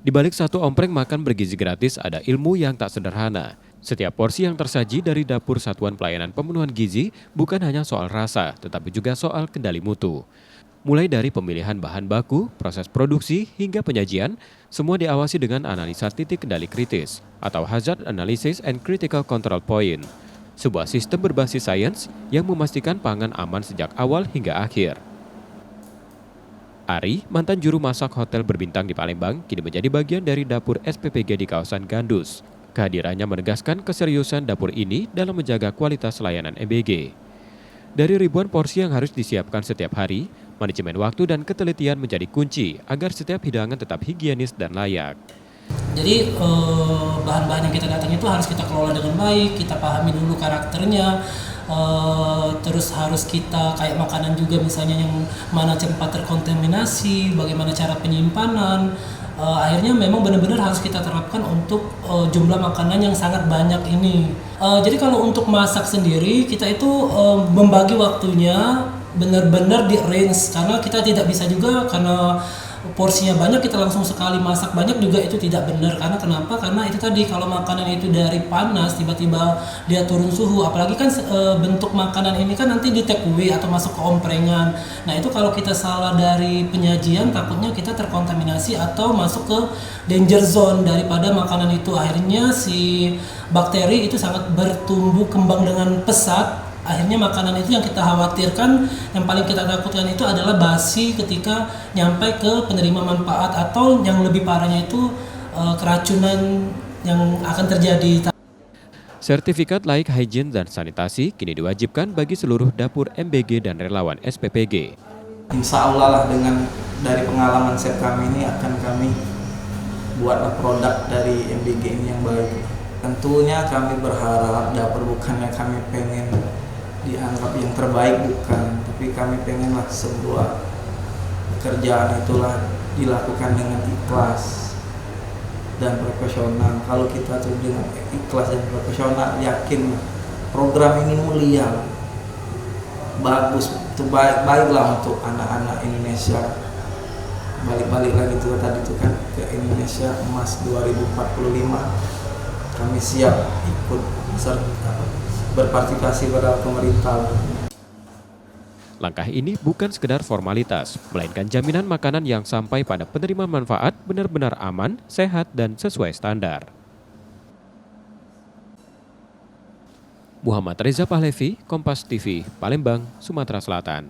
Di balik satu ompreng makan bergizi gratis ada ilmu yang tak sederhana. Setiap porsi yang tersaji dari dapur Satuan Pelayanan Pemenuhan Gizi bukan hanya soal rasa, tetapi juga soal kendali mutu. Mulai dari pemilihan bahan baku, proses produksi, hingga penyajian, semua diawasi dengan analisa titik kendali kritis atau Hazard Analysis and Critical Control Point. Sebuah sistem berbasis sains yang memastikan pangan aman sejak awal hingga akhir. Ari, mantan juru masak hotel berbintang di Palembang, kini menjadi bagian dari dapur SPPG di kawasan Gandus. Kehadirannya menegaskan keseriusan dapur ini dalam menjaga kualitas layanan MBG. Dari ribuan porsi yang harus disiapkan setiap hari, manajemen waktu dan ketelitian menjadi kunci agar setiap hidangan tetap higienis dan layak. Jadi bahan-bahan yang kita datang itu harus kita kelola dengan baik, kita pahami dulu karakternya, terus harus kita kayak makanan juga misalnya yang mana cepat terkontaminasi, bagaimana cara penyimpanan. Akhirnya memang benar-benar harus kita terapkan untuk jumlah makanan yang sangat banyak ini. Jadi kalau untuk masak sendiri kita itu membagi waktunya benar-benar di range karena kita tidak bisa juga karena porsinya banyak kita langsung sekali masak banyak juga itu tidak benar. Karena kenapa? Karena itu tadi kalau makanan itu dari panas tiba-tiba dia turun suhu, apalagi kan bentuk makanan ini kan nanti di take away atau masuk ke omprengan. Nah itu kalau kita salah dari penyajian takutnya kita terkontaminasi atau masuk ke danger zone daripada makanan itu. Akhirnya si bakteri itu sangat bertumbuh kembang dengan pesat. Akhirnya makanan itu yang kita khawatirkan, yang paling kita takutkan itu adalah basi ketika nyampe ke penerima manfaat atau yang lebih parahnya itu keracunan yang akan terjadi. Sertifikat layak hygiene dan sanitasi kini diwajibkan bagi seluruh dapur MBG dan relawan SPPG. Insya Allah lah dengan dari pengalaman chef kami ini akan kami buatlah produk dari MBG ini yang baik. Tentunya kami berharap dapur bukannya kami pengen dianggap yang terbaik, bukan, tapi kami pengenlah sebuah pekerjaan itulah dilakukan dengan ikhlas dan profesional. Kalau kita tuh dengan ikhlas dan profesional, yakin program ini mulia, bagus, itu baiklah untuk anak-anak Indonesia. Balik-balik lagi tuh tadi tuh kan ke Indonesia Emas 2045, kami siap ikut berpartisipasi pada pemerintah. Langkah ini bukan sekedar formalitas, melainkan jaminan makanan yang sampai pada penerima manfaat benar-benar aman, sehat, dan sesuai standar. Muhammad Reza Pahlevi, Kompas TV, Palembang, Sumatera Selatan.